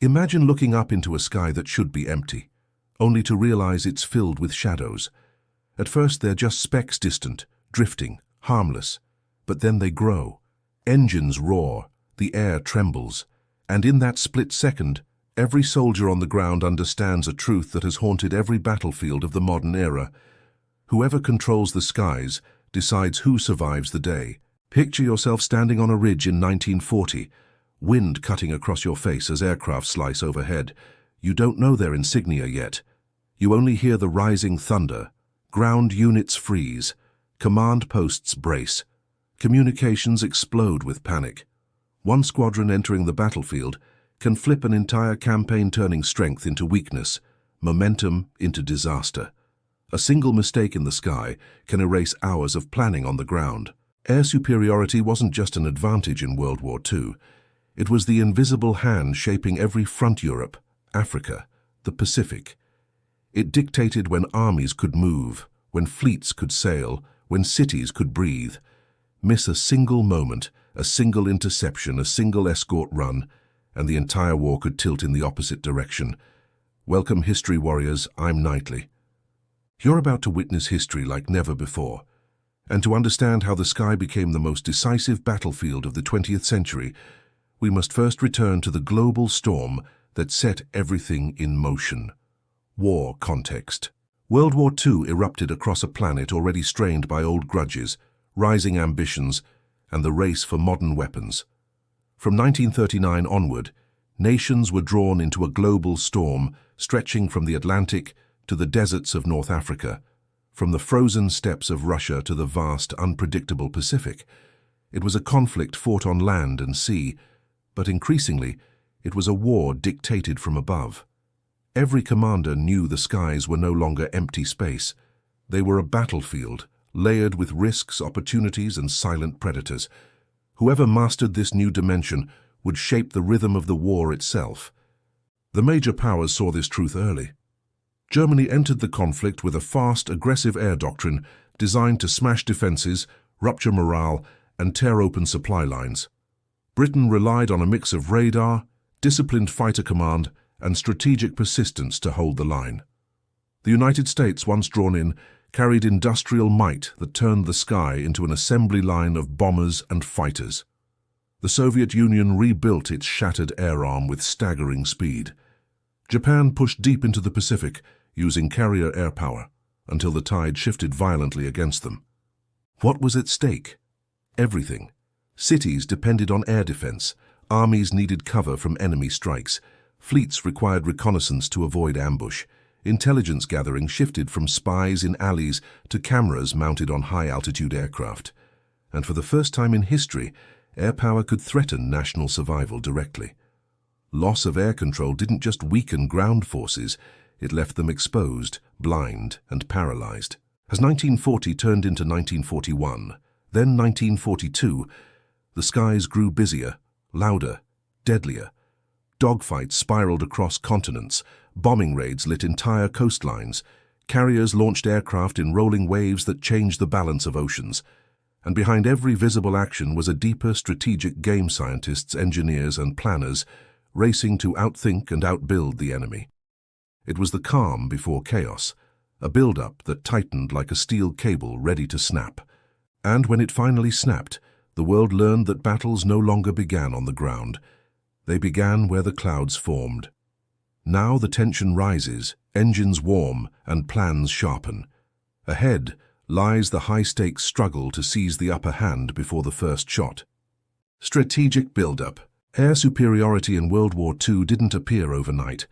Imagine looking up into a sky that should be empty, only to realize it's filled with shadows. At first they're just specks distant, drifting, harmless, but then they grow. Engines roar, the air trembles, and in that split second, every soldier on the ground understands a truth that has haunted every battlefield of the modern era. Whoever controls the skies decides who survives the day. Picture yourself standing on a ridge in 1940, wind cutting across your face as aircraft slice overhead. You don't know their insignia yet. You only hear the rising thunder. Ground units freeze. Command posts brace. Communications explode with panic. One squadron entering the battlefield can flip an entire campaign, turning strength into weakness, momentum into disaster. A single mistake in the sky can erase hours of planning on the ground. Air superiority wasn't just an advantage in World War II. It was the invisible hand shaping every front: Europe, Africa, the Pacific. It dictated when armies could move, when fleets could sail, when cities could breathe. Miss a single moment, a single interception, a single escort run, and the entire war could tilt in the opposite direction. Welcome, history warriors. I'm Knightley. You're about to witness history like never before. And to understand how the sky became the most decisive battlefield of the 20th century, we must first return to the global storm that set everything in motion. War context. World War II erupted across a planet already strained by old grudges, rising ambitions, and the race for modern weapons. From 1939 onward, nations were drawn into a global storm stretching from the Atlantic to the deserts of North Africa, from the frozen steppes of Russia to the vast, unpredictable Pacific. It was a conflict fought on land and sea, but increasingly, it was a war dictated from above. Every commander knew the skies were no longer empty space. They were a battlefield, layered with risks, opportunities, and silent predators. Whoever mastered this new dimension would shape the rhythm of the war itself. The major powers saw this truth early. Germany entered the conflict with a fast, aggressive air doctrine designed to smash defenses, rupture morale, and tear open supply lines. Britain relied on a mix of radar, disciplined fighter command, and strategic persistence to hold the line. The United States, once drawn in, carried industrial might that turned the sky into an assembly line of bombers and fighters. The Soviet Union rebuilt its shattered air arm with staggering speed. Japan pushed deep into the Pacific, using carrier air power, until the tide shifted violently against them. What was at stake? Everything. Cities depended on air defense, armies needed cover from enemy strikes, fleets required reconnaissance to avoid ambush, intelligence gathering shifted from spies in alleys to cameras mounted on high-altitude aircraft. And for the first time in history, air power could threaten national survival directly. Loss of air control didn't just weaken ground forces, it left them exposed, blind, and paralyzed. As 1940 turned into 1941, then 1942, the skies grew busier, louder, deadlier. Dogfights spiraled across continents, bombing raids lit entire coastlines, carriers launched aircraft in rolling waves that changed the balance of oceans. And behind every visible action was a deeper strategic game: scientists, engineers, and planners racing to outthink and outbuild the enemy. It was the calm before chaos, a build-up that tightened like a steel cable ready to snap. And when it finally snapped, the world learned that battles no longer began on the ground. They began where the clouds formed. Now the tension rises, engines warm, and plans sharpen. Ahead lies the high-stakes struggle to seize the upper hand before the first shot. Strategic build-up. Air superiority in World War II didn't appear overnight.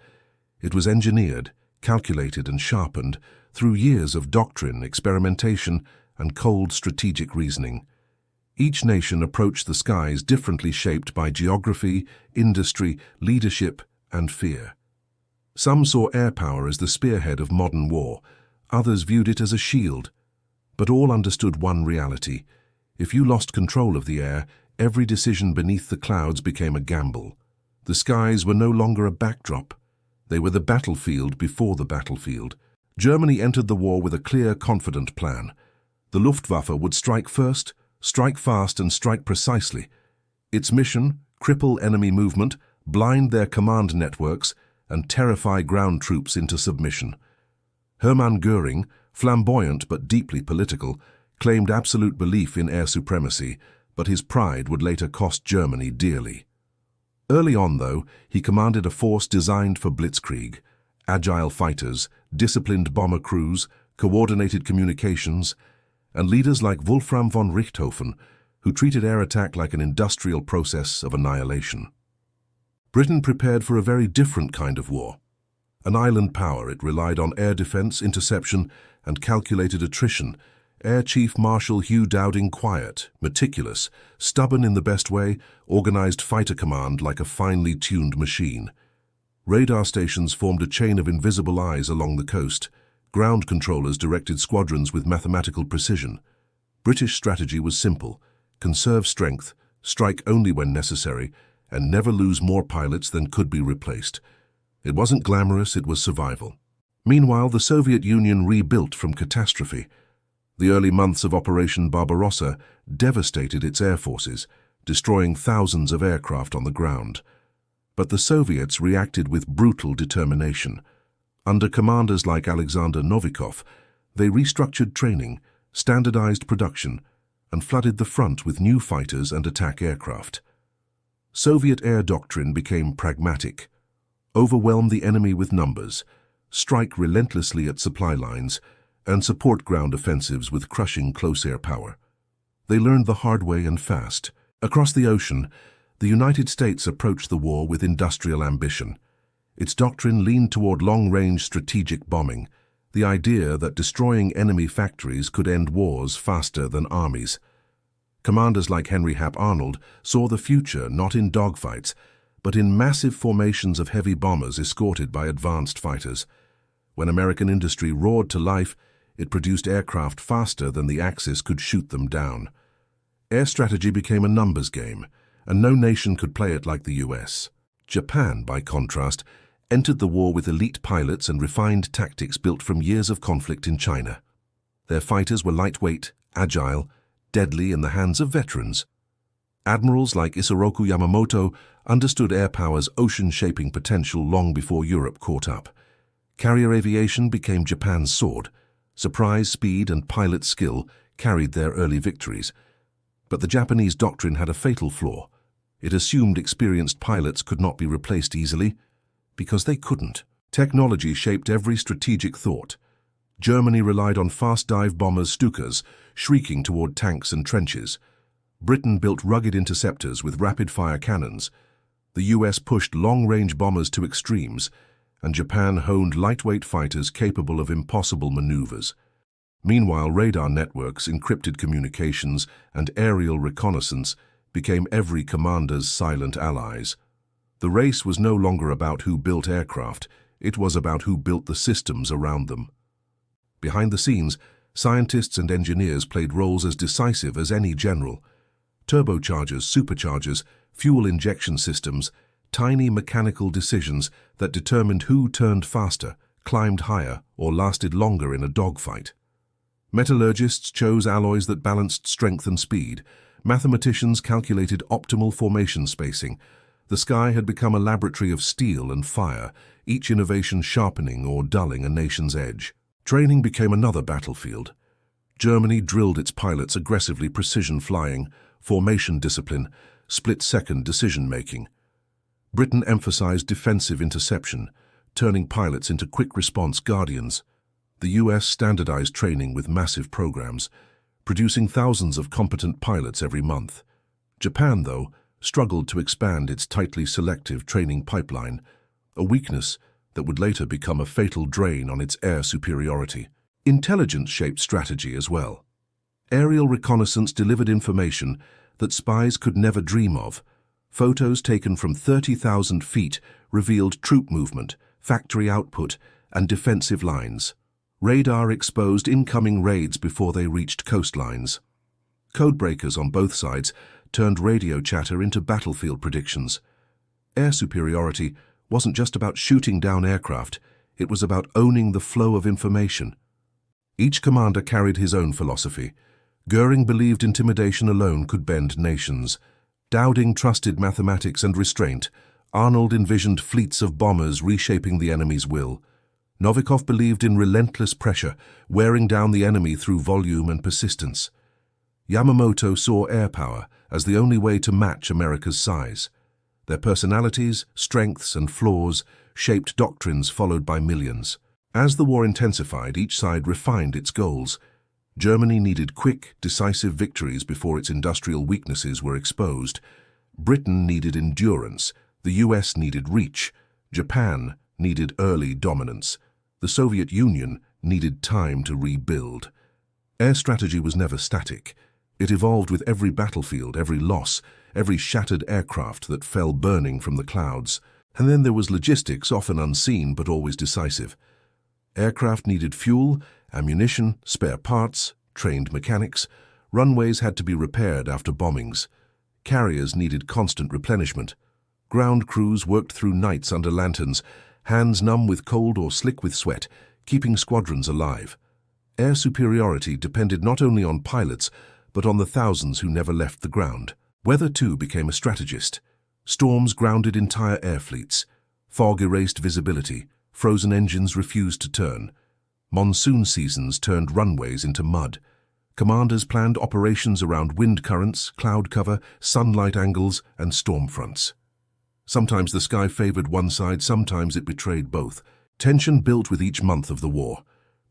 It was engineered, calculated, and sharpened through years of doctrine, experimentation, and cold strategic reasoning. Each nation approached the skies differently, shaped by geography, industry, leadership, and fear. Some saw air power as the spearhead of modern war, others viewed it as a shield. But all understood one reality: if you lost control of the air, every decision beneath the clouds became a gamble. The skies were no longer a backdrop. They were the battlefield before the battlefield. Germany entered the war with a clear, confident plan. The Luftwaffe would strike first, strike fast, and strike precisely. Its mission: cripple enemy movement, blind their command networks, and terrify ground troops into submission. Hermann Göring, flamboyant but deeply political, claimed absolute belief in air supremacy, but his pride would later cost Germany dearly. Early on, though, he commanded a force designed for blitzkrieg: agile fighters, disciplined bomber crews, coordinated communications, and leaders like Wolfram von Richthofen, who treated air attack like an industrial process of annihilation. Britain prepared for a very different kind of war. An island power, it relied on air defense, interception, and calculated attrition. Air Chief Marshal Hugh Dowding, quiet, meticulous, stubborn in the best way, organized fighter command like a finely tuned machine. Radar stations formed a chain of invisible eyes along the coast. Ground controllers directed squadrons with mathematical precision. British strategy was simple: conserve strength, strike only when necessary, and never lose more pilots than could be replaced. It wasn't glamorous, it was survival. Meanwhile, the Soviet Union rebuilt from catastrophe. The early months of Operation Barbarossa devastated its air forces, destroying thousands of aircraft on the ground. But the Soviets reacted with brutal determination. Under commanders like Alexander Novikov, they restructured training, standardized production, and flooded the front with new fighters and attack aircraft. Soviet air doctrine became pragmatic: overwhelm the enemy with numbers, strike relentlessly at supply lines, and support ground offensives with crushing close air power. They learned the hard way and fast. Across the ocean, the United States approached the war with industrial ambition. Its doctrine leaned toward long-range strategic bombing, the idea that destroying enemy factories could end wars faster than armies. Commanders like Henry Hap Arnold saw the future not in dogfights, but in massive formations of heavy bombers escorted by advanced fighters. When American industry roared to life, it produced aircraft faster than the Axis could shoot them down. Air strategy became a numbers game, and no nation could play it like the US. Japan, by contrast, entered the war with elite pilots and refined tactics built from years of conflict in China. Their fighters were lightweight, agile, deadly in the hands of veterans. Admirals like Isoroku Yamamoto understood air power's ocean-shaping potential long before Europe caught up. Carrier aviation became Japan's sword. Surprise, speed, and pilot skill carried their early victories. But the Japanese doctrine had a fatal flaw. It assumed experienced pilots could not be replaced easily, because they couldn't. Technology shaped every strategic thought. Germany relied on fast dive bombers Stukas, shrieking toward tanks and trenches. Britain built rugged interceptors with rapid-fire cannons. The US pushed long-range bombers to extremes, and Japan honed lightweight fighters capable of impossible maneuvers. Meanwhile, radar networks, encrypted communications, and aerial reconnaissance became every commander's silent allies. The race was no longer about who built aircraft, it was about who built the systems around them. Behind the scenes, scientists and engineers played roles as decisive as any general. Turbochargers, superchargers, fuel injection systems, tiny mechanical decisions that determined who turned faster, climbed higher, or lasted longer in a dogfight. Metallurgists chose alloys that balanced strength and speed. Mathematicians calculated optimal formation spacing. The sky had become a laboratory of steel and fire, each innovation sharpening or dulling a nation's edge. Training became another battlefield. Germany drilled its pilots aggressively: precision flying, formation discipline, split-second decision-making. Britain emphasized defensive interception, turning pilots into quick-response guardians. The US standardized training with massive programs, producing thousands of competent pilots every month. Japan, though, struggled to expand its tightly selective training pipeline, a weakness that would later become a fatal drain on its air superiority. Intelligence shaped strategy as well. Aerial reconnaissance delivered information that spies could never dream of. Photos taken from 30,000 feet revealed troop movement, factory output, and defensive lines. Radar exposed incoming raids before they reached coastlines. Codebreakers on both sides turned radio chatter into battlefield predictions. Air superiority wasn't just about shooting down aircraft, it was about owning the flow of information. Each commander carried his own philosophy. Göring believed intimidation alone could bend nations. Dowding trusted mathematics and restraint, Arnold envisioned fleets of bombers reshaping the enemy's will. Novikov believed in relentless pressure, wearing down the enemy through volume and persistence. Yamamoto saw air power as the only way to match America's size. Their personalities, strengths, and flaws shaped doctrines followed by millions. As the war intensified, each side refined its goals. Germany needed quick, decisive victories before its industrial weaknesses were exposed. Britain needed endurance. The US needed reach. Japan needed early dominance. The Soviet Union needed time to rebuild. Air strategy was never static. It evolved with every battlefield, every loss, every shattered aircraft that fell burning from the clouds. And then there was logistics, often unseen but always decisive. Aircraft needed fuel, ammunition, spare parts, trained mechanics. Runways had to be repaired after bombings. Carriers needed constant replenishment. Ground crews worked through nights under lanterns, hands numb with cold or slick with sweat, keeping squadrons alive. Air superiority depended not only on pilots, but on the thousands who never left the ground. Weather, too, became a strategist. Storms grounded entire air fleets. Fog erased visibility. Frozen engines refused to turn. Monsoon seasons turned runways into mud. Commanders planned operations around wind currents, cloud cover, sunlight angles, and storm fronts. Sometimes the sky favored one side, sometimes it betrayed both. Tension built with each month of the war.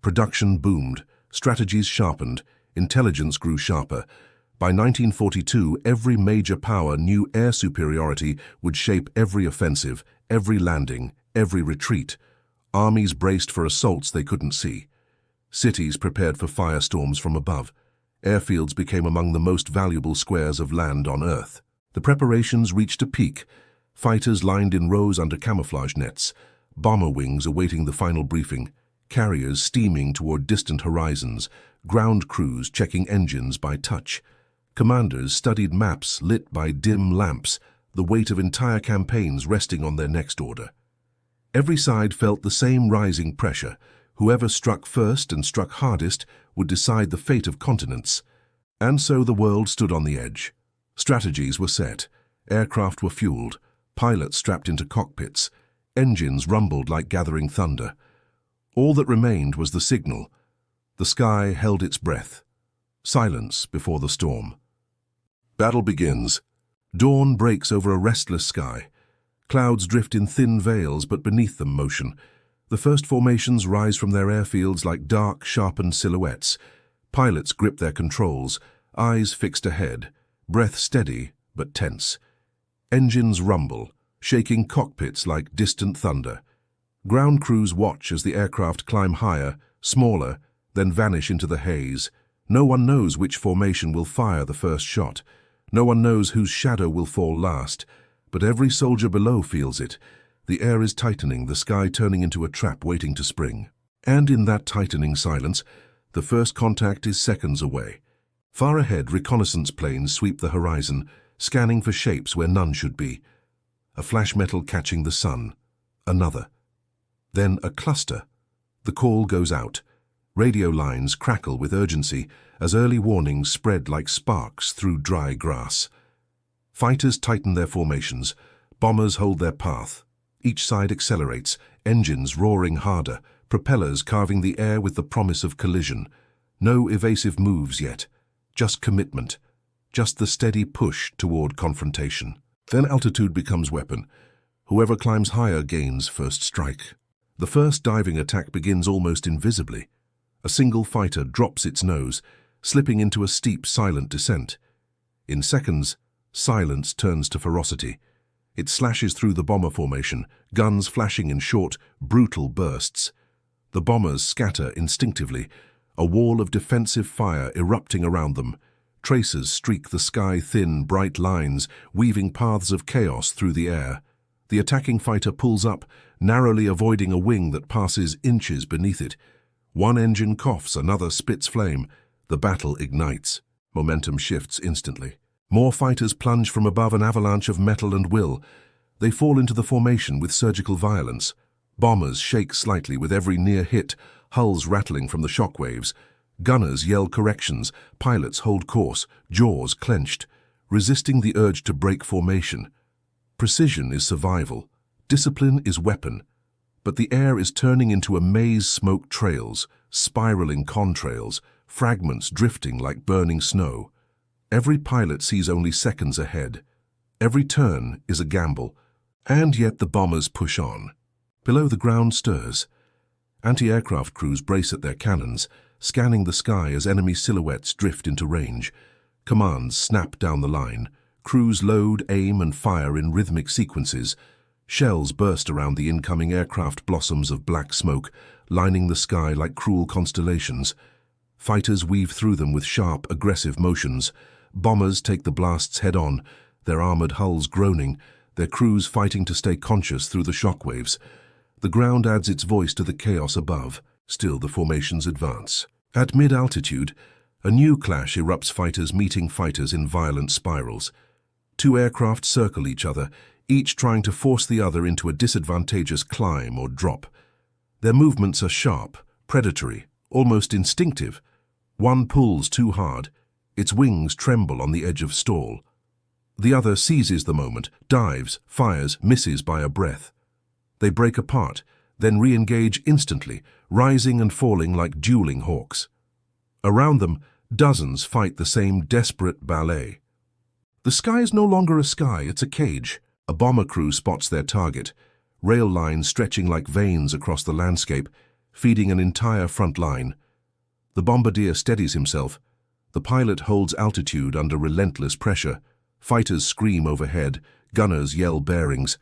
Production boomed, strategies sharpened, intelligence grew sharper. By 1942, every major power knew air superiority would shape every offensive, every landing, every retreat. Armies braced for assaults they couldn't see. Cities prepared for firestorms from above. Airfields became among the most valuable squares of land on Earth. The preparations reached a peak. Fighters lined in rows under camouflage nets, bomber wings awaiting the final briefing, carriers steaming toward distant horizons, ground crews checking engines by touch. Commanders studied maps lit by dim lamps, the weight of entire campaigns resting on their next order. Every side felt the same rising pressure. Whoever struck first and struck hardest would decide the fate of continents. And so the world stood on the edge. Strategies were set. Aircraft were fueled. Pilots strapped into cockpits. Engines rumbled like gathering thunder. All that remained was the signal. The sky held its breath. Silence before the storm. Battle begins. Dawn breaks over a restless sky. Clouds drift in thin veils, but beneath them motion. The first formations rise from their airfields like dark, sharpened silhouettes. Pilots grip their controls, eyes fixed ahead, breath steady but tense. Engines rumble, shaking cockpits like distant thunder. Ground crews watch as the aircraft climb higher, smaller, then vanish into the haze. No one knows which formation will fire the first shot. No one knows whose shadow will fall last. But every soldier below feels it. The air is tightening, the sky turning into a trap waiting to spring. And in that tightening silence, the first contact is seconds away. Far ahead, reconnaissance planes sweep the horizon, scanning for shapes where none should be. A flash metal catching the sun. Another. Then a cluster. The call goes out. Radio lines crackle with urgency as early warnings spread like sparks through dry grass. Fighters tighten their formations. Bombers hold their path. Each side accelerates, engines roaring harder, propellers carving the air with the promise of collision. No evasive moves yet. Just commitment. Just the steady push toward confrontation. Then altitude becomes weapon. Whoever climbs higher gains first strike. The first diving attack begins almost invisibly. A single fighter drops its nose, slipping into a steep, silent descent. In seconds, silence turns to ferocity. It slashes through the bomber formation, guns flashing in short, brutal bursts. The bombers scatter instinctively, a wall of defensive fire erupting around them. Tracers streak the sky thin, bright lines, weaving paths of chaos through the air. The attacking fighter pulls up, narrowly avoiding a wing that passes inches beneath it. One engine coughs, another spits flame. The battle ignites. Momentum shifts instantly. More fighters plunge from above an avalanche of metal and will. They fall into the formation with surgical violence. Bombers shake slightly with every near hit, hulls rattling from the shockwaves. Gunners yell corrections, pilots hold course, jaws clenched, resisting the urge to break formation. Precision is survival. Discipline is weapon. But the air is turning into a maze, smoke trails, spiraling contrails, fragments drifting like burning snow. Every pilot sees only seconds ahead. Every turn is a gamble. And yet the bombers push on. Below, the ground stirs. Anti-aircraft crews brace at their cannons, scanning the sky as enemy silhouettes drift into range. Commands snap down the line. Crews load, aim, and fire in rhythmic sequences. Shells burst around the incoming aircraft, blossoms of black smoke, lining the sky like cruel constellations. Fighters weave through them with sharp, aggressive motions. Bombers take the blasts head-on, their armored hulls groaning, their crews fighting to stay conscious through the shockwaves. The ground adds its voice to the chaos above. Still, the formations advance. At mid-altitude, a new clash erupts, fighters meeting fighters in violent spirals. Two aircraft circle each other, each trying to force the other into a disadvantageous climb or drop. Their movements are sharp, predatory, almost instinctive. One pulls too hard. Its wings tremble on the edge of stall. The other seizes the moment, dives, fires, misses by a breath. They break apart, then re-engage instantly, rising and falling like dueling hawks. Around them, dozens fight the same desperate ballet. The sky is no longer a sky, it's a cage. A bomber crew spots their target, rail lines stretching like veins across the landscape, feeding an entire front line. The bombardier steadies himself. The pilot holds altitude under relentless pressure. Fighters scream overhead, gunners yell bearings.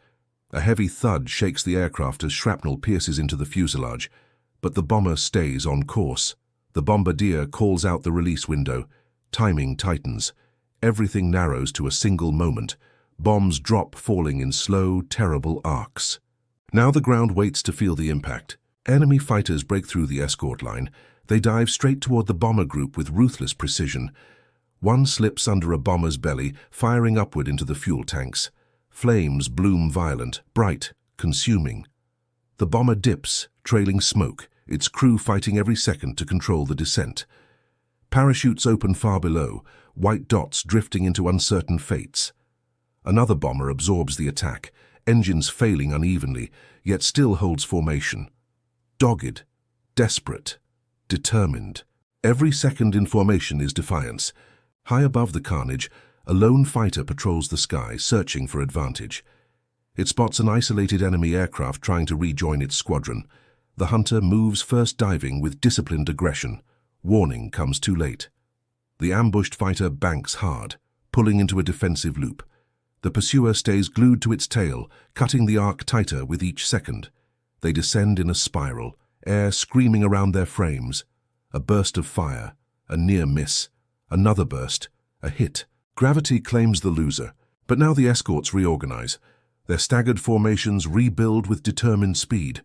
A heavy thud shakes the aircraft as shrapnel pierces into the fuselage, but the bomber stays on course. The bombardier calls out the release window. Timing tightens. Everything narrows to a single moment. Bombs drop, falling in slow, terrible arcs. Now the ground waits to feel the impact. Enemy fighters break through the escort line. They dive straight toward the bomber group with ruthless precision. One slips under a bomber's belly, firing upward into the fuel tanks. Flames bloom violent, bright, consuming. The bomber dips, trailing smoke, its crew fighting every second to control the descent. Parachutes open far below, white dots drifting into uncertain fates. Another bomber absorbs the attack, engines failing unevenly, yet still holds formation. Dogged, desperate, determined. Every second in formation is defiance. High above the carnage, a lone fighter patrols the sky, searching for advantage. It spots an isolated enemy aircraft trying to rejoin its squadron. The hunter moves, first diving with disciplined aggression. Warning comes too late. The ambushed fighter banks hard, pulling into a defensive loop. The pursuer stays glued to its tail, cutting the arc tighter with each second. They descend in a spiral, air screaming around their frames. A burst of fire, a near miss, another burst, a hit. Gravity claims the loser, but now the escorts reorganize. Their staggered formations rebuild with determined speed.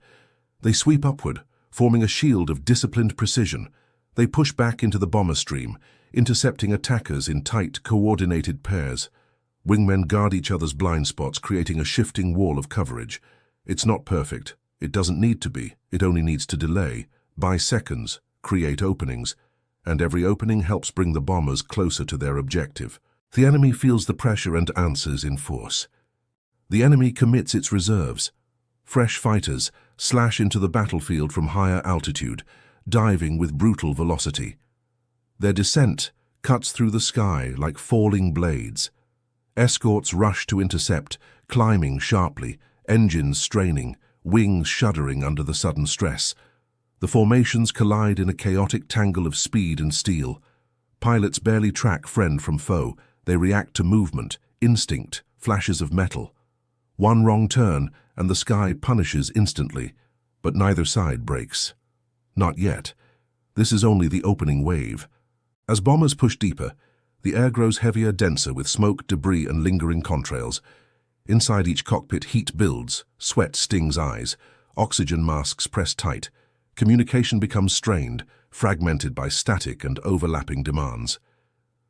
They sweep upward, forming a shield of disciplined precision. They push back into the bomber stream, intercepting attackers in tight, coordinated pairs. Wingmen guard each other's blind spots, creating a shifting wall of coverage. It's not perfect. It doesn't need to be. It only needs to delay, buy seconds, create openings, and every opening helps bring the bombers closer to their objective. The enemy feels the pressure and answers in force. The enemy commits its reserves. Fresh fighters slash into the battlefield from higher altitude, diving with brutal velocity. Their descent cuts through the sky like falling blades. Escorts rush to intercept, climbing sharply, engines straining, wings shuddering under the sudden stress. The formations collide in a chaotic tangle of speed and steel. Pilots barely track friend from foe. They react to movement, instinct, flashes of metal. One wrong turn, and the sky punishes instantly, but neither side breaks. Not yet. This is only the opening wave. As bombers push deeper, the air grows heavier, denser, with smoke, debris, and lingering contrails. Inside each cockpit, heat builds, sweat stings eyes, oxygen masks press tight. Communication becomes strained, fragmented by static and overlapping demands.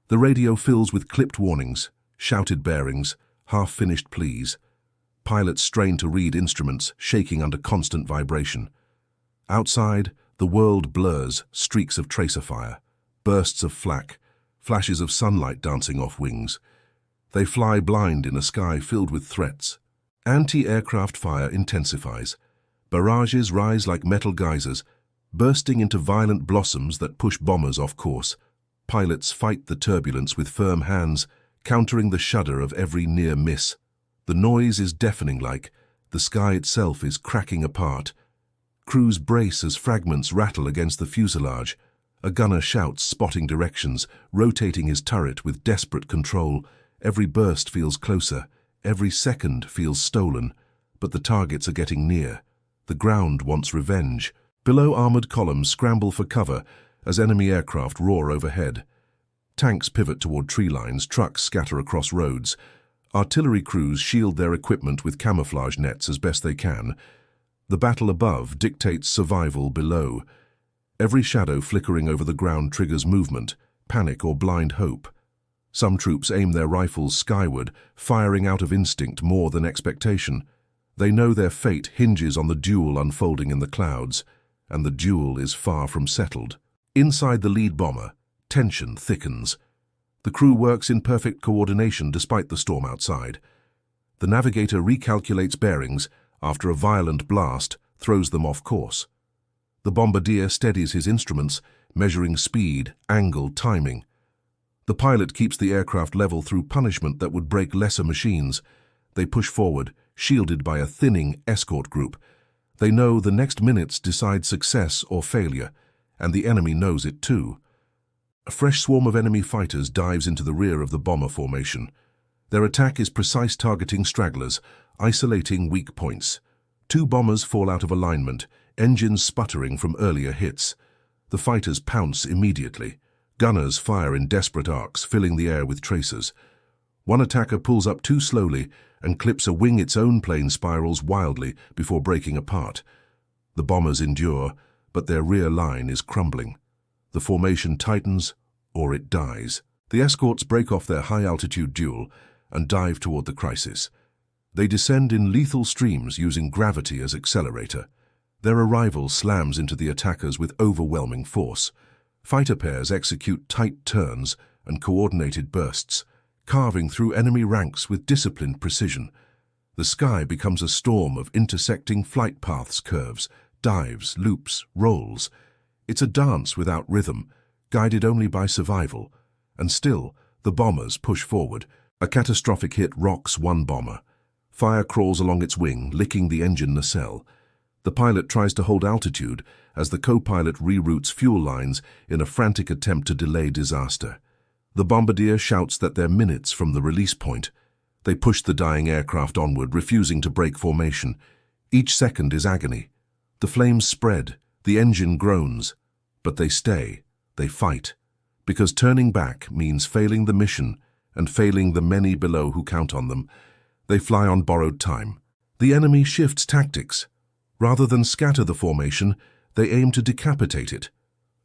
The radio fills with clipped warnings, shouted bearings, half-finished pleas. Pilots strain to read instruments, shaking under constant vibration. Outside, the world blurs, streaks of tracer fire, bursts of flak, flashes of sunlight dancing off wings. They fly blind in a sky filled with threats, Anti-aircraft fire intensifies. Barrages rise like metal geysers, bursting into violent blossoms that push bombers off course. Pilots fight the turbulence with firm hands, countering the shudder of every near miss. The noise is deafening-like. The sky itself is cracking apart. Crews brace as fragments rattle against the fuselage. A gunner shouts, spotting directions, rotating his turret with desperate control. Every burst feels closer. Every second feels stolen. But the targets are getting near. The ground wants revenge. Below, armored columns scramble for cover as enemy aircraft roar overhead. Tanks pivot toward tree lines, trucks scatter across roads. Artillery crews shield their equipment with camouflage nets as best they can. The battle above dictates survival below. Every shadow flickering over the ground triggers movement, panic or blind hope. Some troops aim their rifles skyward, firing out of instinct more than expectation. They know their fate hinges on the duel unfolding in the clouds, and the duel is far from settled. Inside the lead bomber, tension thickens. The crew works in perfect coordination despite the storm outside. The navigator recalculates bearings after a violent blast throws them off course. The bombardier steadies his instruments, measuring speed, angle, timing. The pilot keeps the aircraft level through punishment that would break lesser machines. They push forward, shielded by a thinning escort group. They know the next minutes decide success or failure, and the enemy knows it too. A fresh swarm of enemy fighters dives into the rear of the bomber formation. Their attack is precise, targeting stragglers, isolating weak points. Two bombers fall out of alignment, engines sputtering from earlier hits. The fighters pounce immediately. Gunners fire in desperate arcs, filling the air with tracers. One attacker pulls up too slowly and clips a wing. Its own plane spirals wildly before breaking apart. The bombers endure, but their rear line is crumbling. The formation tightens, or it dies. The escorts break off their high-altitude duel and dive toward the crisis. They descend in lethal streams using gravity as accelerator. Their arrival slams into the attackers with overwhelming force. Fighter pairs execute tight turns and coordinated bursts, carving through enemy ranks with disciplined precision. The sky becomes a storm of intersecting flight paths, curves, dives, loops, rolls. It's a dance without rhythm, guided only by survival. And still, the bombers push forward. A catastrophic hit rocks one bomber. Fire crawls along its wing, licking the engine nacelle. The pilot tries to hold altitude as the co-pilot reroutes fuel lines in a frantic attempt to delay disaster. The bombardier shouts that they're minutes from the release point. They push the dying aircraft onward, refusing to break formation. Each second is agony. The flames spread, the engine groans, but they stay, they fight, because turning back means failing the mission and failing the many below who count on them. They fly on borrowed time. The enemy shifts tactics. Rather than scatter the formation, they aim to decapitate it.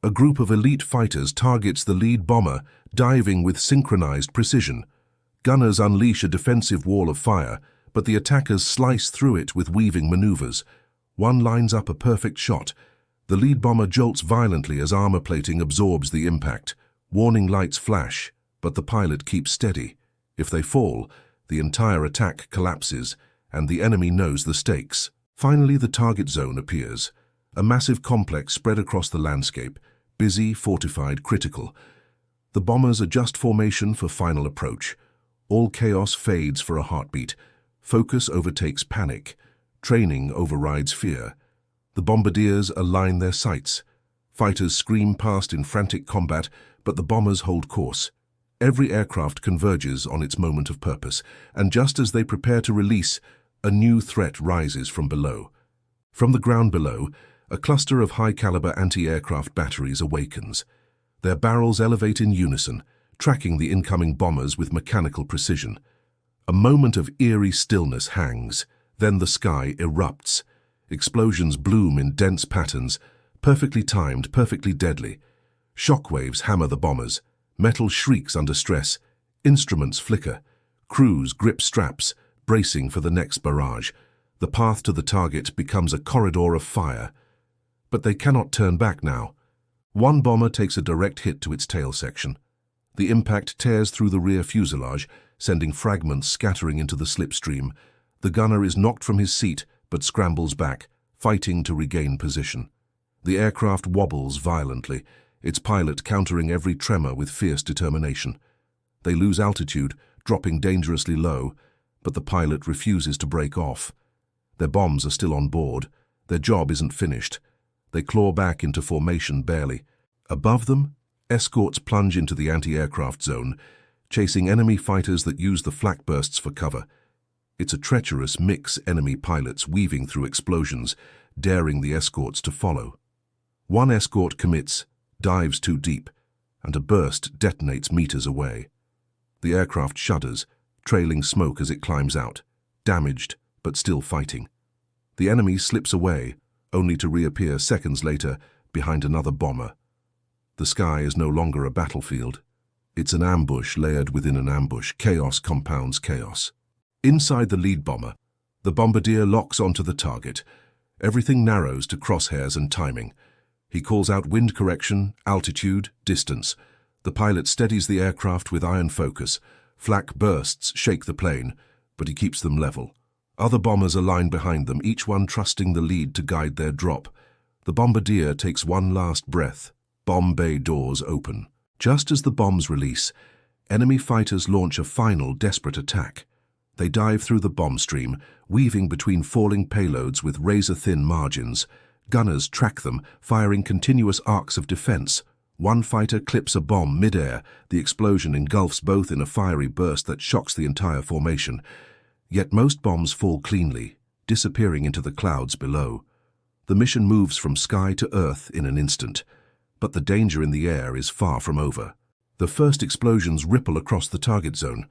A group of elite fighters targets the lead bomber, diving with synchronized precision. Gunners unleash a defensive wall of fire, but the attackers slice through it with weaving maneuvers. One lines up a perfect shot. The lead bomber jolts violently as armor plating absorbs the impact. Warning lights flash, but the pilot keeps steady. If they fall, the entire attack collapses, and the enemy knows the stakes. Finally, the target zone appears. A massive complex spread across the landscape, busy, fortified, critical. The bombers adjust formation for final approach. All chaos fades for a heartbeat. Focus overtakes panic. Training overrides fear. The bombardiers align their sights. Fighters scream past in frantic combat, but the bombers hold course. Every aircraft converges on its moment of purpose, and just as they prepare to release, a new threat rises from below. From the ground below, a cluster of high-caliber anti-aircraft batteries awakens. Their barrels elevate in unison, tracking the incoming bombers with mechanical precision. A moment of eerie stillness hangs, then the sky erupts. Explosions bloom in dense patterns, perfectly timed, perfectly deadly. Shockwaves hammer the bombers. Metal shrieks under stress. Instruments flicker. Crews grip straps, bracing for the next barrage. The path to the target becomes a corridor of fire. But they cannot turn back now. One bomber takes a direct hit to its tail section. The impact tears through the rear fuselage, sending fragments scattering into the slipstream. The gunner is knocked from his seat but scrambles back, fighting to regain position. The aircraft wobbles violently, its pilot countering every tremor with fierce determination. They lose altitude, dropping dangerously low, but the pilot refuses to break off. Their bombs are still on board. Their job isn't finished. They claw back into formation barely. Above them, escorts plunge into the anti-aircraft zone, chasing enemy fighters that use the flak bursts for cover. It's a treacherous mix, enemy pilots weaving through explosions, daring the escorts to follow. One escort commits, dives too deep, and a burst detonates meters away. The aircraft shudders, trailing smoke as it climbs out, damaged but still fighting. The enemy slips away, only to reappear seconds later behind another bomber. The sky is no longer a battlefield. It's an ambush layered within an ambush. Chaos compounds chaos. Inside the lead bomber, the bombardier locks onto the target. Everything narrows to crosshairs and timing. He calls out wind correction, altitude, distance. The pilot steadies the aircraft with iron focus. Flak bursts shake the plane, but he keeps them level. Other bombers align behind them, each one trusting the lead to guide their drop. The bombardier takes one last breath. Bomb bay doors open. Just as the bombs release, enemy fighters launch a final desperate attack. They dive through the bomb stream, weaving between falling payloads with razor-thin margins. Gunners track them, firing continuous arcs of defense. One fighter clips a bomb mid-air. The explosion engulfs both in a fiery burst that shocks the entire formation. Yet most bombs fall cleanly, disappearing into the clouds below. The mission moves from sky to earth in an instant. But the danger in the air is far from over. The first explosions ripple across the target zone.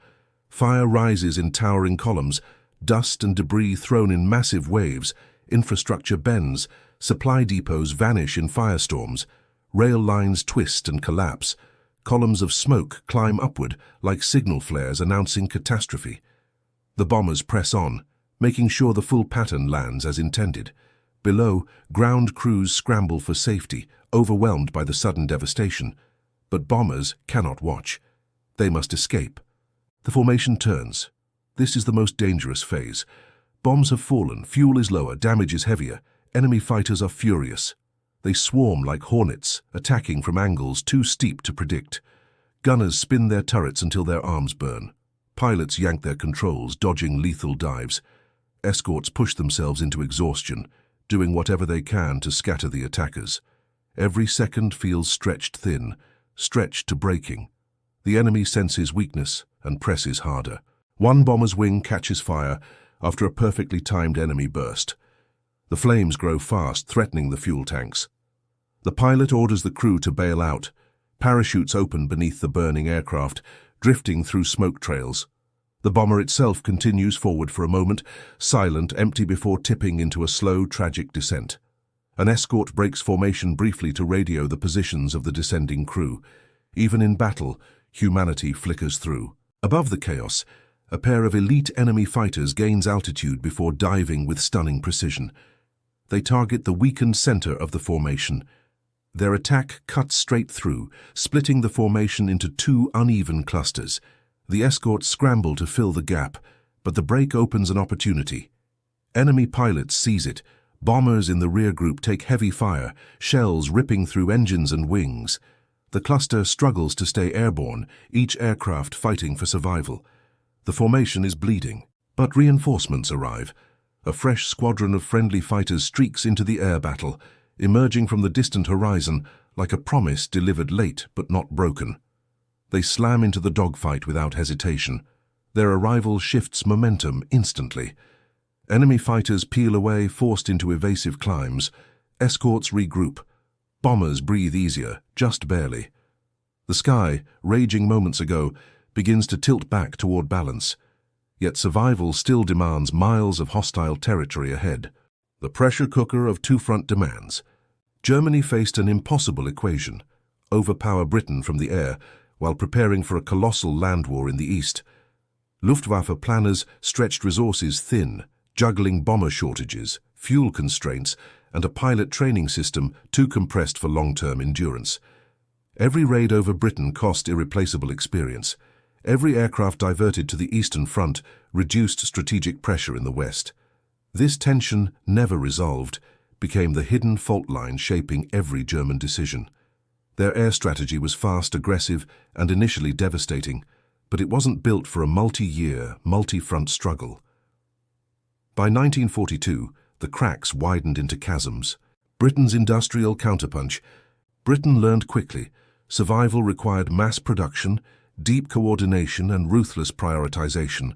Fire rises in towering columns, dust and debris thrown in massive waves, infrastructure bends, supply depots vanish in firestorms, rail lines twist and collapse, columns of smoke climb upward like signal flares announcing catastrophe. The bombers press on, making sure the full pattern lands as intended. Below, ground crews scramble for safety, overwhelmed by the sudden devastation. But bombers cannot watch. They must escape. The formation turns. This is the most dangerous phase. Bombs have fallen, fuel is lower, damage is heavier. Enemy fighters are furious. They swarm like hornets, attacking from angles too steep to predict. Gunners spin their turrets until their arms burn. Pilots yank their controls, dodging lethal dives. Escorts push themselves into exhaustion, doing whatever they can to scatter the attackers. Every second feels stretched thin, stretched to breaking. The enemy senses weakness and presses harder. One bomber's wing catches fire after a perfectly timed enemy burst. The flames grow fast, threatening the fuel tanks. The pilot orders the crew to bail out. Parachutes open beneath the burning aircraft, drifting through smoke trails. The bomber itself continues forward for a moment, silent, empty before tipping into a slow, tragic descent. An escort breaks formation briefly to radio the positions of the descending crew. Even in battle, humanity flickers through. Above the chaos, a pair of elite enemy fighters gains altitude before diving with stunning precision. They target the weakened center of the formation. Their attack cuts straight through, splitting the formation into two uneven clusters. The escorts scramble to fill the gap, but the break opens an opportunity. Enemy pilots seize it. Bombers in the rear group take heavy fire, shells ripping through engines and wings. The cluster struggles to stay airborne, each aircraft fighting for survival. The formation is bleeding, but reinforcements arrive. A fresh squadron of friendly fighters streaks into the air battle, emerging from the distant horizon like a promise delivered late but not broken. They slam into the dogfight without hesitation. Their arrival shifts momentum instantly. Enemy fighters peel away, forced into evasive climbs. Escorts regroup. Bombers breathe easier, just barely. The sky, raging moments ago, begins to tilt back toward balance. Yet survival still demands miles of hostile territory ahead. The pressure cooker of two-front demands. Germany faced an impossible equation: overpower Britain from the air while preparing for a colossal land war in the east. Luftwaffe planners stretched resources thin, juggling bomber shortages, fuel constraints, and a pilot training system too compressed for long-term endurance. Every raid over Britain cost irreplaceable experience. Every aircraft diverted to the Eastern Front reduced strategic pressure in the West. This tension, never resolved, became the hidden fault line shaping every German decision. Their air strategy was fast, aggressive, and initially devastating, but it wasn't built for a multi-year, multi-front struggle. By 1942, the cracks widened into chasms. Britain's industrial counterpunch. Britain learned quickly. Survival required mass production, deep coordination, and ruthless prioritization.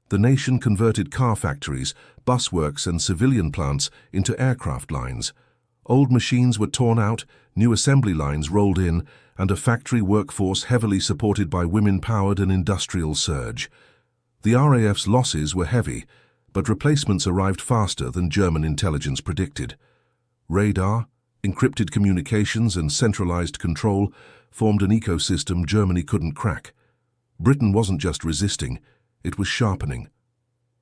The nation converted car factories, bus works, and civilian plants into aircraft lines. Old machines were torn out, new assembly lines rolled in, and a factory workforce heavily supported by women powered an industrial surge. The RAF's losses were heavy, but replacements arrived faster than German intelligence predicted. Radar, encrypted communications, and centralized control formed an ecosystem Germany couldn't crack. Britain wasn't just resisting, it was sharpening.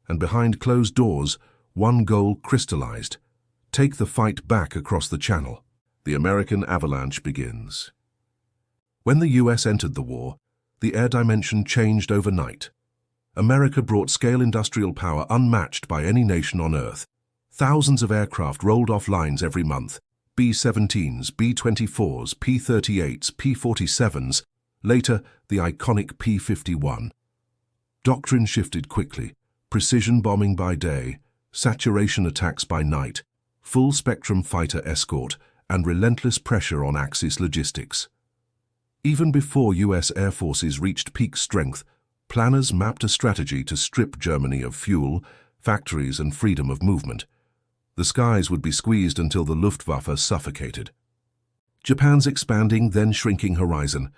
And behind closed doors, one goal crystallized: take the fight back across the Channel. The American avalanche begins. When the US entered the war, the air dimension changed overnight. America brought scale industrial power unmatched by any nation on Earth. Thousands of aircraft rolled off lines every month: B-17s, B-24s, P-38s, P-47s, later the iconic P-51. Doctrine shifted quickly: precision bombing by day, saturation attacks by night, full-spectrum fighter escort, and relentless pressure on Axis logistics. Even before US air forces reached peak strength, planners mapped a strategy to strip Germany of fuel, factories, and freedom of movement. The skies would be squeezed until the Luftwaffe suffocated. Japan's expanding, then shrinking horizon.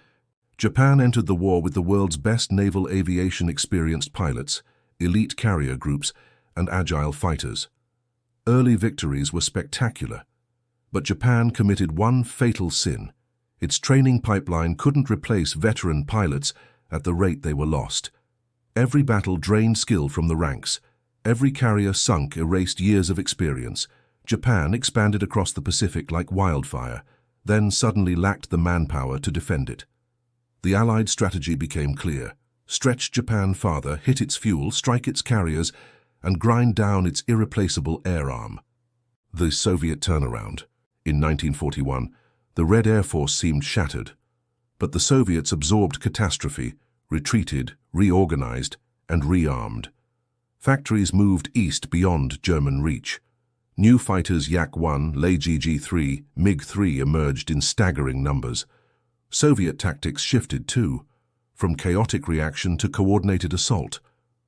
Japan entered the war with the world's best naval aviation experienced pilots, elite carrier groups, and agile fighters. Early victories were spectacular, but Japan committed one fatal sin: its training pipeline couldn't replace veteran pilots at the rate they were lost. Every battle drained skill from the ranks. Every carrier sunk erased years of experience. Japan expanded across the Pacific like wildfire, then suddenly lacked the manpower to defend it. The Allied strategy became clear: stretch Japan farther, hit its fuel, strike its carriers, and grind down its irreplaceable air arm. The Soviet turnaround. In 1941, the Red Air Force seemed shattered, but the Soviets absorbed catastrophe, retreated, reorganized, and rearmed. Factories moved east beyond German reach. New fighters Yak-1, Leigh-GG-3, MiG-3 emerged in staggering numbers. Soviet tactics shifted too, from chaotic reaction to coordinated assault.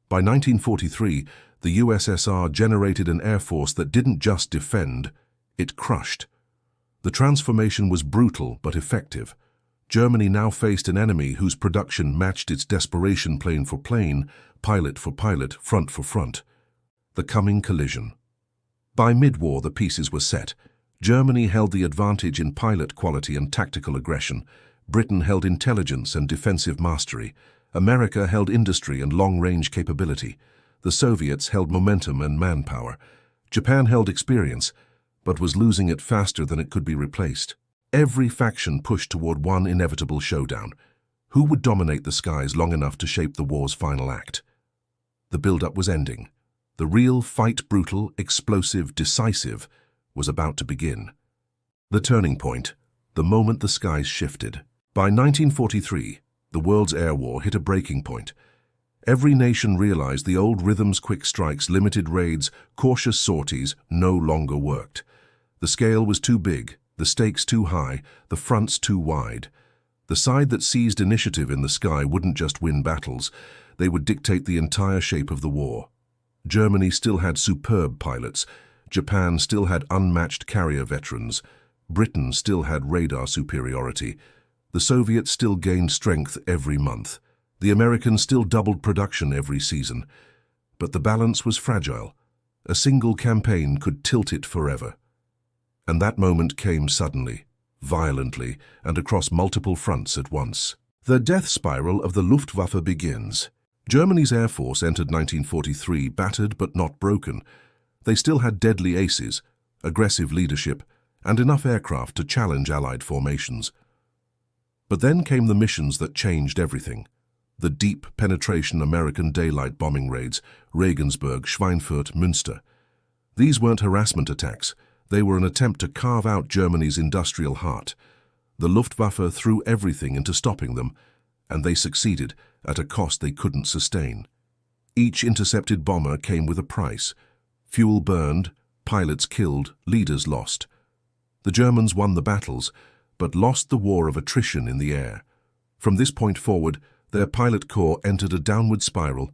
By 1943, the USSR generated an air force that didn't just defend, it crushed. The transformation was brutal but effective. Germany now faced an enemy whose production matched its desperation: plane for plane, pilot for pilot, front for front. The coming collision. By mid-war, the pieces were set. Germany held the advantage in pilot quality and tactical aggression. Britain held intelligence and defensive mastery. America held industry and long-range capability. The Soviets held momentum and manpower. Japan held experience, but was losing it faster than it could be replaced. Every faction pushed toward one inevitable showdown. Who would dominate the skies long enough to shape the war's final act? The build-up was ending. The real fight, brutal, explosive, decisive, was about to begin. The turning point, the moment the skies shifted. By 1943, the world's air war hit a breaking point. Every nation realized the old rhythms: quick strikes, limited raids, cautious sorties no longer worked. The scale was too big, the stakes too high, the fronts too wide. The side that seized initiative in the sky wouldn't just win battles, they would dictate the entire shape of the war. Germany still had superb pilots. Japan still had unmatched carrier veterans. Britain still had radar superiority. The Soviets still gained strength every month. The Americans still doubled production every season. But the balance was fragile. A single campaign could tilt it forever. And that moment came suddenly, violently, and across multiple fronts at once. The death spiral of the Luftwaffe begins. Germany's Air Force entered 1943 battered but not broken. They still had deadly aces, aggressive leadership, and enough aircraft to challenge Allied formations. But then came the missions that changed everything. The deep penetration American daylight bombing raids, Regensburg, Schweinfurt, Münster. These weren't harassment attacks. They were an attempt to carve out Germany's industrial heart. The Luftwaffe threw everything into stopping them, and they succeeded at a cost they couldn't sustain. Each intercepted bomber came with a price. Fuel burned, pilots killed, leaders lost. The Germans won the battles, but lost the war of attrition in the air. From this point forward, their pilot corps entered a downward spiral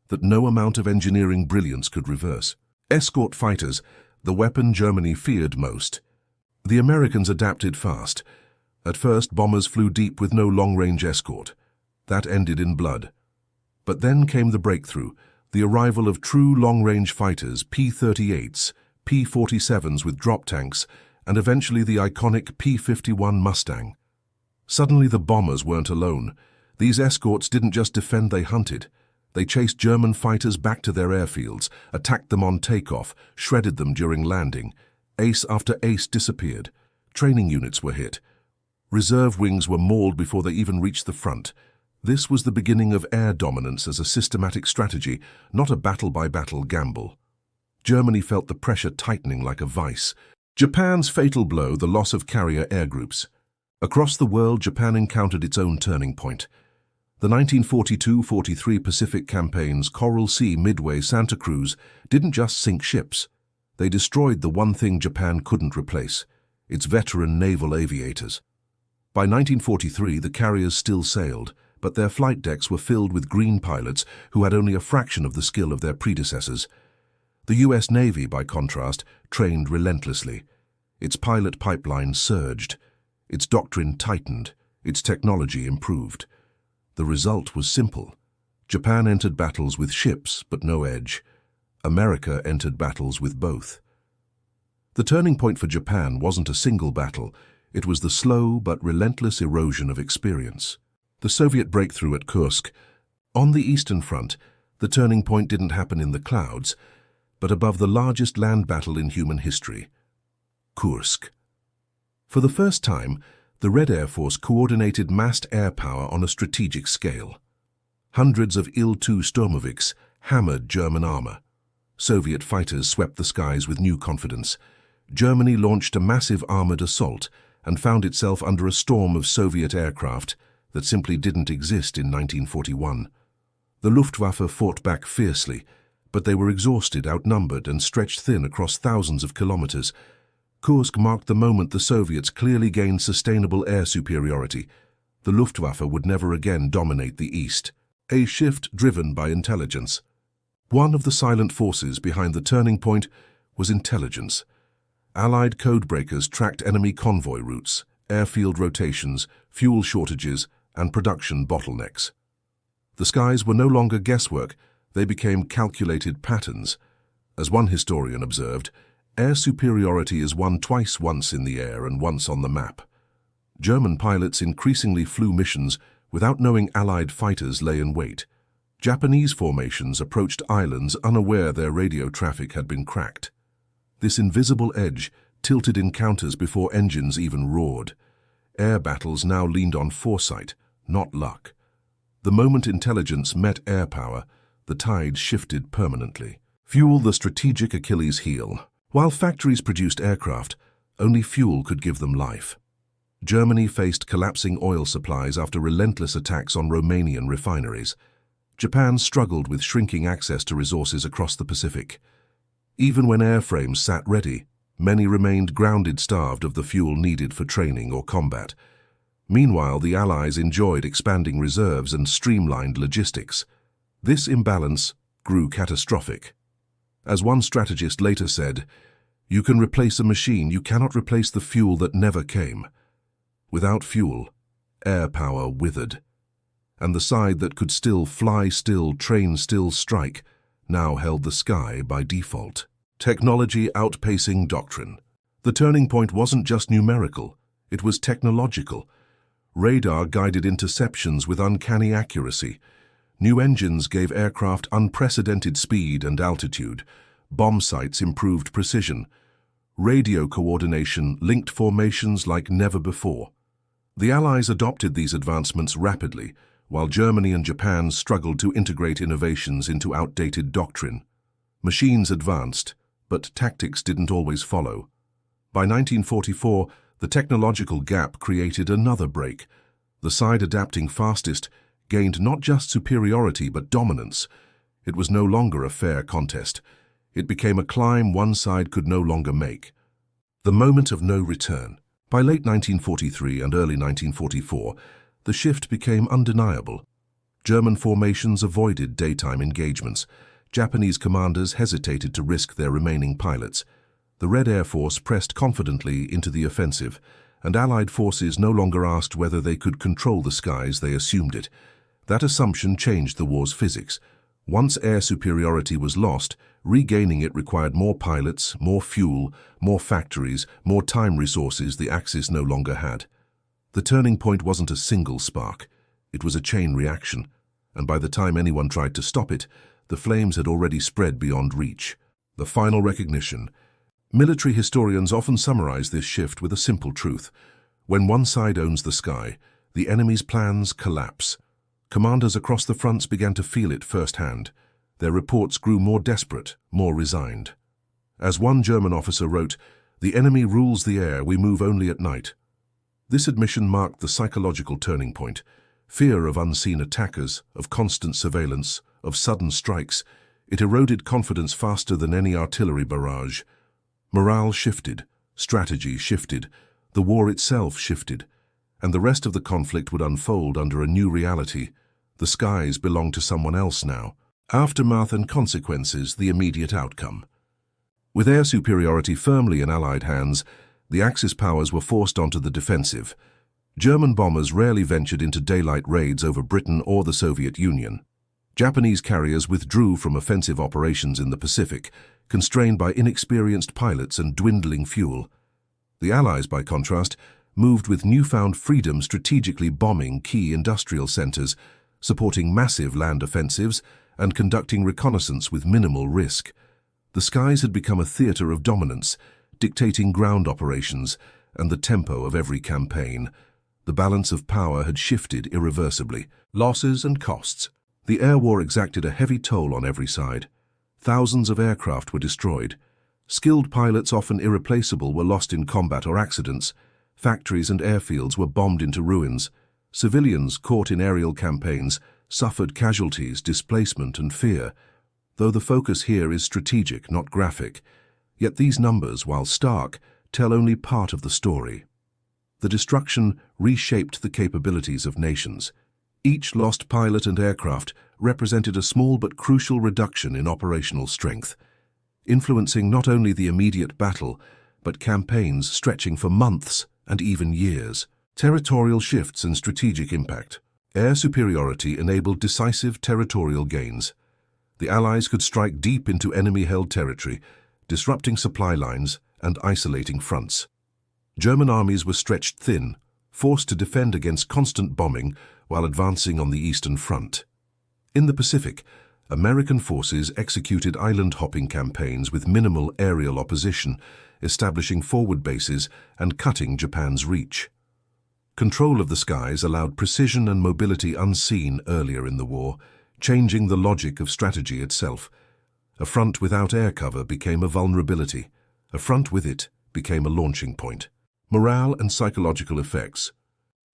that no amount of engineering brilliance could reverse. Escort fighters, the weapon Germany feared most. The Americans adapted fast. At first, bombers flew deep with no long-range escort. That ended in blood. But then came the breakthrough, the arrival of true long-range fighters, P-38s, P-47s with drop tanks, and eventually the iconic P-51 Mustang. Suddenly the bombers weren't alone. These escorts didn't just defend, they hunted. They chased German fighters back to their airfields, attacked them on takeoff, shredded them during landing. Ace after ace disappeared. Training units were hit. Reserve wings were mauled before they even reached the front. This was the beginning of air dominance as a systematic strategy, not a battle-by-battle gamble. Germany felt the pressure tightening like a vice. Japan's fatal blow, the loss of carrier air groups. Across the world, Japan encountered its own turning point. The 1942-43 Pacific campaigns, Coral Sea, Midway, Santa Cruz, didn't just sink ships. They destroyed the one thing Japan couldn't replace, its veteran naval aviators. By 1943, the carriers still sailed, but their flight decks were filled with green pilots who had only a fraction of the skill of their predecessors. The U.S. Navy, by contrast, trained relentlessly. Its pilot pipeline surged. Its doctrine tightened. Its technology improved. The result was simple. Japan entered battles with ships, but no edge. America entered battles with both. The turning point for Japan wasn't a single battle. It was the slow but relentless erosion of experience. The Soviet breakthrough at Kursk. On the Eastern Front, the turning point didn't happen in the clouds, but above the largest land battle in human history. Kursk. For the first time, the Red Air Force coordinated massed air power on a strategic scale. Hundreds of Il-2 Sturmovix hammered German armor. Soviet fighters swept the skies with new confidence. Germany launched a massive armored assault and found itself under a storm of Soviet aircraft that simply didn't exist in 1941. The Luftwaffe fought back fiercely, but they were exhausted, outnumbered, and stretched thin across thousands of kilometers. Kursk marked the moment the Soviets clearly gained sustainable air superiority. The Luftwaffe would never again dominate the East. A shift driven by intelligence. One of the silent forces behind the turning point was intelligence. Allied codebreakers tracked enemy convoy routes, airfield rotations, fuel shortages, and production bottlenecks. The skies were no longer guesswork, they became calculated patterns. As one historian observed, air superiority is won twice, once in the air and once on the map. German pilots increasingly flew missions without knowing Allied fighters lay in wait. Japanese formations approached islands unaware their radio traffic had been cracked. This invisible edge tilted encounters before engines even roared. Air battles now leaned on foresight, not luck. The moment intelligence met air power, the tide shifted permanently. Fuel, the strategic Achilles heel. While factories produced aircraft, only fuel could give them life. Germany faced collapsing oil supplies after relentless attacks on Romanian refineries. Japan struggled with shrinking access to resources across the Pacific. Even when airframes sat ready, many remained grounded, starved of the fuel needed for training or combat. Meanwhile, the Allies enjoyed expanding reserves and streamlined logistics. This imbalance grew catastrophic. As one strategist later said, "You can replace a machine, you cannot replace the fuel that never came." Without fuel, air power withered. And the side that could still fly, still train, still strike, now held the sky by default. Technology outpacing doctrine. The turning point wasn't just numerical, it was technological. Radar guided interceptions with uncanny accuracy. New engines gave aircraft unprecedented speed and altitude. Bomb sights improved precision. Radio coordination linked formations like never before. The Allies adopted these advancements rapidly, while Germany and Japan struggled to integrate innovations into outdated doctrine. Machines advanced, but tactics didn't always follow. By 1944, the technological gap created another break. The side adapting fastest gained not just superiority but dominance. It was no longer a fair contest. It became a climb one side could no longer make. The moment of no return. By late 1943 and early 1944, the shift became undeniable. German formations avoided daytime engagements. Japanese commanders hesitated to risk their remaining pilots. The Red Air Force pressed confidently into the offensive, and Allied forces no longer asked whether they could control the skies, they assumed it. That assumption changed the war's physics. Once air superiority was lost, regaining it required more pilots, more fuel, more factories, more time resources the Axis no longer had. The turning point wasn't a single spark. It was a chain reaction, and by the time anyone tried to stop it, the flames had already spread beyond reach. The final recognition. Military historians often summarize this shift with a simple truth. When one side owns the sky, the enemy's plans collapse. Commanders across the fronts began to feel it firsthand. Their reports grew more desperate, more resigned. As one German officer wrote, "The enemy rules the air, we move only at night." This admission marked the psychological turning point. Fear of unseen attackers, of constant surveillance, of sudden strikes. It eroded confidence faster than any artillery barrage. Morale shifted, strategy shifted, the war itself shifted, and the rest of the conflict would unfold under a new reality. The skies belonged to someone else now. Aftermath and consequences, the immediate outcome. With air superiority firmly in Allied hands, the Axis powers were forced onto the defensive. German bombers rarely ventured into daylight raids over Britain or the Soviet Union. Japanese carriers withdrew from offensive operations in the Pacific, constrained by inexperienced pilots and dwindling fuel. The Allies, by contrast, moved with newfound freedom, strategically bombing key industrial centers, supporting massive land offensives, and conducting reconnaissance with minimal risk. The skies had become a theater of dominance, dictating ground operations and the tempo of every campaign. The balance of power had shifted irreversibly. Losses and costs. The air war exacted a heavy toll on every side. Thousands of aircraft were destroyed. Skilled pilots, often irreplaceable, were lost in combat or accidents. Factories and airfields were bombed into ruins. Civilians caught in aerial campaigns suffered casualties, displacement, and fear. Though the focus here is strategic, not graphic, yet these numbers, while stark, tell only part of the story. The destruction reshaped the capabilities of nations. Each lost pilot and aircraft represented a small but crucial reduction in operational strength, influencing not only the immediate battle, but campaigns stretching for months and even years. Territorial shifts and strategic impact. Air superiority enabled decisive territorial gains. The Allies could strike deep into enemy-held territory, disrupting supply lines and isolating fronts. German armies were stretched thin, forced to defend against constant bombing while advancing on the Eastern Front. In the Pacific, American forces executed island-hopping campaigns with minimal aerial opposition, establishing forward bases and cutting Japan's reach. Control of the skies allowed precision and mobility unseen earlier in the war, changing the logic of strategy itself. A front without air cover became a vulnerability. A front with it became a launching point. Morale and psychological effects.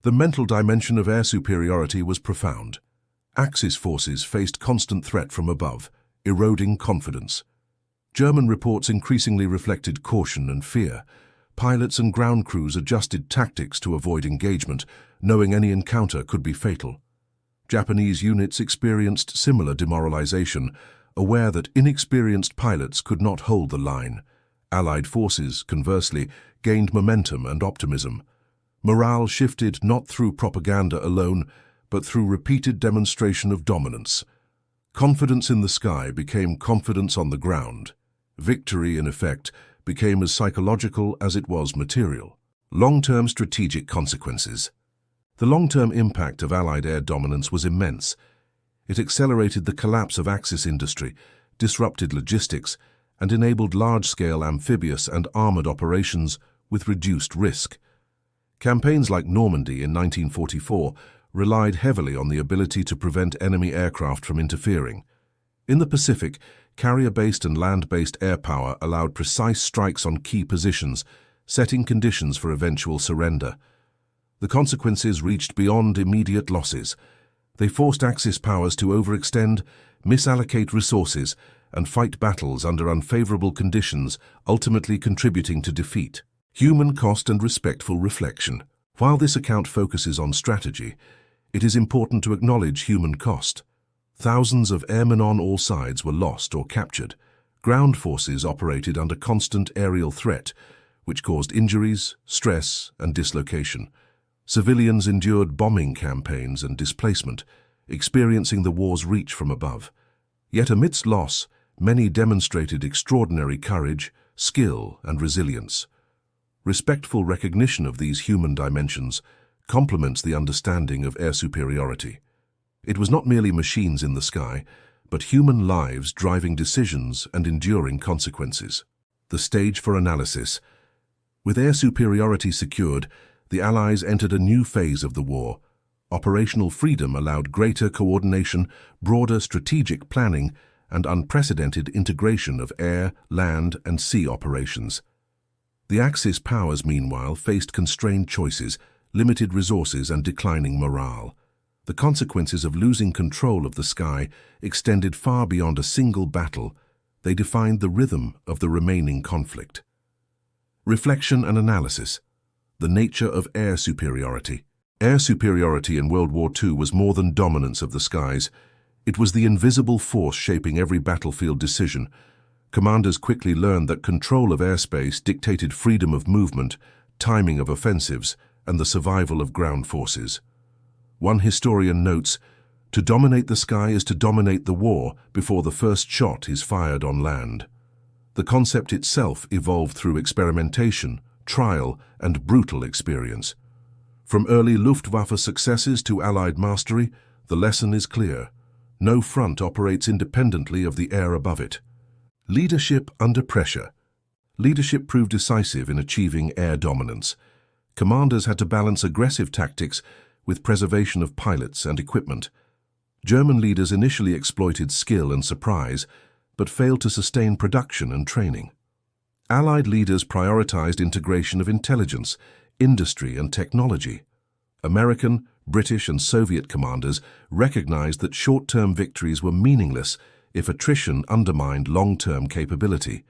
The mental dimension of air superiority was profound. Axis forces faced constant threat from above, eroding confidence. German reports increasingly reflected caution and fear. Pilots and ground crews adjusted tactics to avoid engagement, knowing any encounter could be fatal. Japanese units experienced similar demoralization, aware that inexperienced pilots could not hold the line. Allied forces, conversely, gained momentum and optimism. Morale shifted not through propaganda alone, but through repeated demonstration of dominance. Confidence in the sky became confidence on the ground. Victory, in effect, became as psychological as it was material. Long-term strategic consequences. The long-term impact of Allied air dominance was immense. It accelerated the collapse of Axis industry, disrupted logistics, and enabled large-scale amphibious and armored operations with reduced risk. Campaigns like Normandy in 1944 relied heavily on the ability to prevent enemy aircraft from interfering. In the Pacific, carrier-based and land-based air power allowed precise strikes on key positions, setting conditions for eventual surrender. The consequences reached beyond immediate losses. They forced Axis powers to overextend, misallocate resources, and fight battles under unfavorable conditions, ultimately contributing to defeat. Human cost and respectful reflection. While this account focuses on strategy, it is important to acknowledge human cost. Thousands of airmen on all sides were lost or captured. Ground forces operated under constant aerial threat, which caused injuries, stress, and dislocation. Civilians endured bombing campaigns and displacement, experiencing the war's reach from above. Yet amidst loss, many demonstrated extraordinary courage, skill, and resilience. Respectful recognition of these human dimensions complements the understanding of air superiority. It was not merely machines in the sky, but human lives driving decisions and enduring consequences. The stage for analysis. With air superiority secured, the Allies entered a new phase of the war. Operational freedom allowed greater coordination, broader strategic planning, and unprecedented integration of air, land, and sea operations. The Axis powers, meanwhile, faced constrained choices, limited resources, and declining morale. The consequences of losing control of the sky extended far beyond a single battle. They defined the rhythm of the remaining conflict. Reflection and analysis. The nature of air superiority. Air superiority in World War II was more than dominance of the skies. It was the invisible force shaping every battlefield decision. Commanders quickly learned that control of airspace dictated freedom of movement, timing of offensives, and the survival of ground forces. One historian notes, "To dominate the sky is to dominate the war before the first shot is fired on land." The concept itself evolved through experimentation, trial, and brutal experience. From early Luftwaffe successes to Allied mastery, the lesson is clear. No front operates independently of the air above it. Leadership under pressure. Leadership proved decisive in achieving air dominance. Commanders had to balance aggressive tactics with preservation of pilots and equipment. German leaders initially exploited skill and surprise, but failed to sustain production and training. Allied leaders prioritized integration of intelligence, industry, and technology. American, British, and Soviet commanders recognized that short-term victories were meaningless if attrition undermined long-term capability.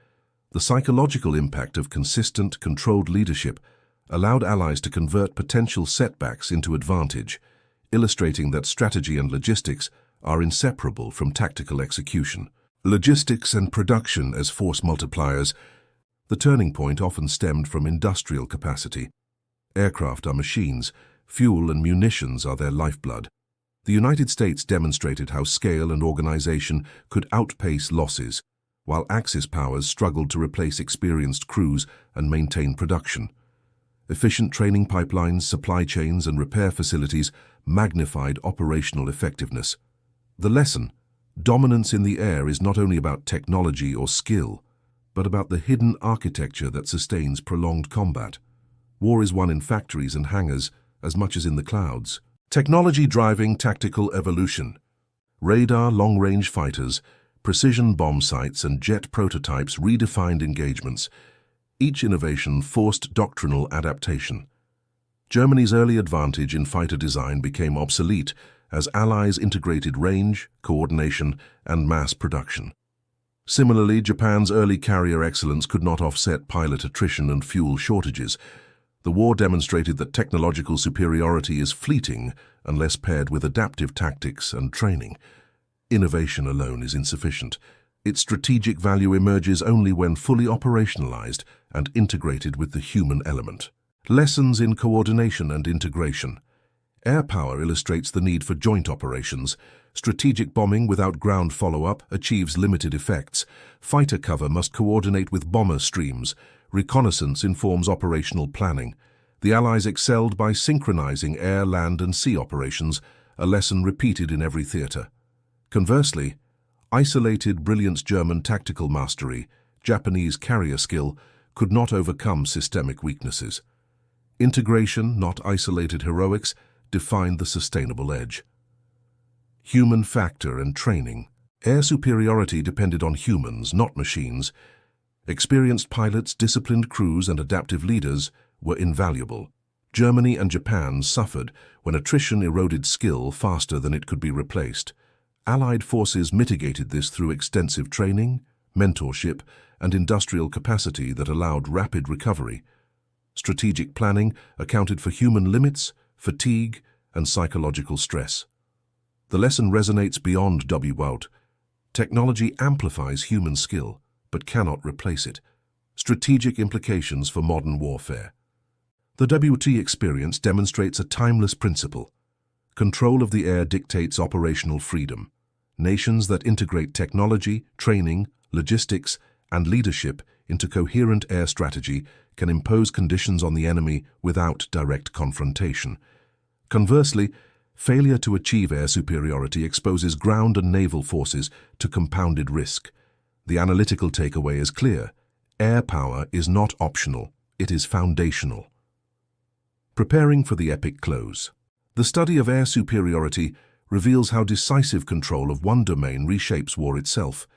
The psychological impact of consistent, controlled leadership allowed Allies to convert potential setbacks into advantage, illustrating that strategy and logistics are inseparable from tactical execution. Logistics and production as force multipliers. The turning point often stemmed from industrial capacity. Aircraft are machines, fuel and munitions are their lifeblood. The United States demonstrated how scale and organization could outpace losses, while Axis powers struggled to replace experienced crews and maintain production. Efficient training pipelines, supply chains, and repair facilities magnified operational effectiveness. The lesson: dominance in the air is not only about technology or skill, but about the hidden architecture that sustains prolonged combat. War is won in factories and hangars as much as in the clouds. Technology driving tactical evolution. Radar, long-range fighters, precision bomb sights, and jet prototypes redefined engagements. Each innovation forced doctrinal adaptation. Germany's early advantage in fighter design became obsolete as Allies integrated range, coordination, and mass production. Similarly, Japan's early carrier excellence could not offset pilot attrition and fuel shortages. The war demonstrated that technological superiority is fleeting unless paired with adaptive tactics and training. Innovation alone is insufficient. Its strategic value emerges only when fully operationalized and integrated with the human element. Lessons in coordination and integration. Air power illustrates the need for joint operations. Strategic bombing without ground follow-up achieves limited effects. Fighter cover must coordinate with bomber streams. Reconnaissance informs operational planning. The Allies excelled by synchronizing air, land, and sea operations, a lesson repeated in every theater. Conversely, isolated brilliance German tactical mastery, Japanese carrier skill, could not overcome systemic weaknesses. Integration, not isolated heroics, defined the sustainable edge. Human factor and training. Air superiority depended on humans, not machines. Experienced pilots, disciplined crews, and adaptive leaders were invaluable. Germany and Japan suffered when attrition eroded skill faster than it could be replaced. Allied forces mitigated this through extensive training, mentorship, and industrial capacity that allowed rapid recovery. Strategic planning accounted for human limits, fatigue, and psychological stress. The lesson resonates beyond WWII. Technology amplifies human skill, but cannot replace it. Strategic implications for modern warfare. The WWII experience demonstrates a timeless principle. Control of the air dictates operational freedom. Nations that integrate technology, training, logistics, and leadership into coherent air strategy can impose conditions on the enemy without direct confrontation. Conversely, failure to achieve air superiority exposes ground and naval forces to compounded risk. The analytical takeaway is clear. Air power is not optional, it is foundational. Preparing for the epic close. The study of air superiority reveals how decisive control of one domain reshapes war itself.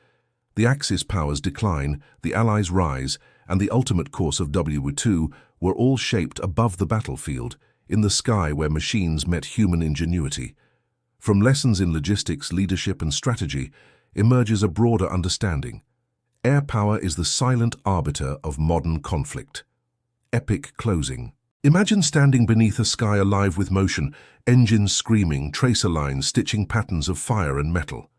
The Axis powers decline, the Allies rise, and the ultimate course of WWII were all shaped above the battlefield, in the sky where machines met human ingenuity. From lessons in logistics, leadership, and strategy emerges a broader understanding. Air power is the silent arbiter of modern conflict. Epic closing. Imagine standing beneath a sky alive with motion, engines screaming, tracer lines stitching patterns of fire and metal.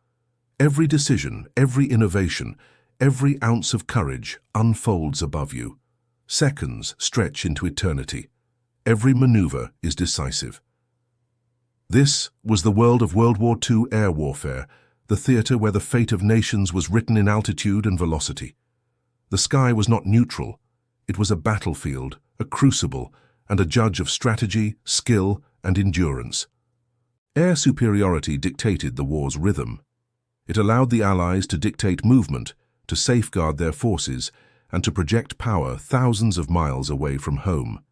Every decision, every innovation, every ounce of courage unfolds above you. Seconds stretch into eternity. Every maneuver is decisive. This was the world of World War II air warfare, the theater where the fate of nations was written in altitude and velocity. The sky was not neutral. It was a battlefield, a crucible, and a judge of strategy, skill, and endurance. Air superiority dictated the war's rhythm. It allowed the Allies to dictate movement, to safeguard their forces, and to project power thousands of miles away from home.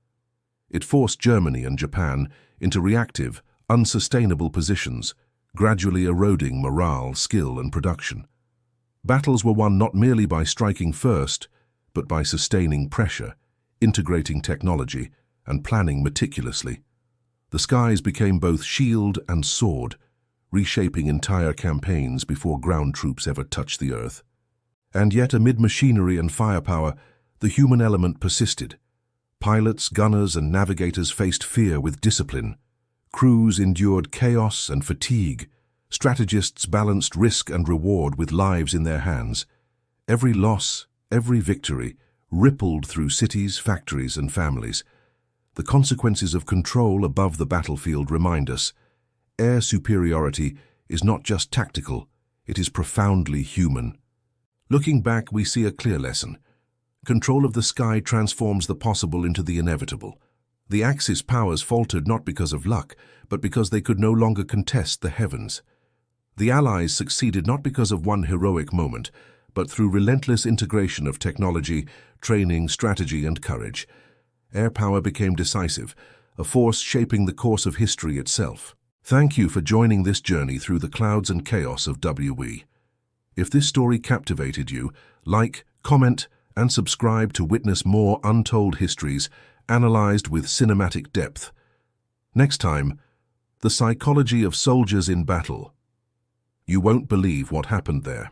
It forced Germany and Japan into reactive, unsustainable positions, gradually eroding morale, skill, and production. Battles were won not merely by striking first, but by sustaining pressure, integrating technology, and planning meticulously. The skies became both shield and sword, reshaping entire campaigns before ground troops ever touched the earth. And yet, amid machinery and firepower, the human element persisted. Pilots, gunners, and navigators faced fear with discipline. Crews endured chaos and fatigue. Strategists balanced risk and reward with lives in their hands. Every loss, every victory, rippled through cities, factories, and families. The consequences of control above the battlefield remind us, air superiority is not just tactical, it is profoundly human. Looking back, we see a clear lesson. Control of the sky transforms the possible into the inevitable. The Axis powers faltered not because of luck, but because they could no longer contest the heavens. The Allies succeeded not because of one heroic moment, but through relentless integration of technology, training, strategy, and courage. Air power became decisive, a force shaping the course of history itself. Thank you for joining this journey through the clouds and chaos of WWII. If this story captivated you, like, comment, and subscribe to witness more untold histories analyzed with cinematic depth. Next time, the psychology of soldiers in battle. You won't believe what happened there.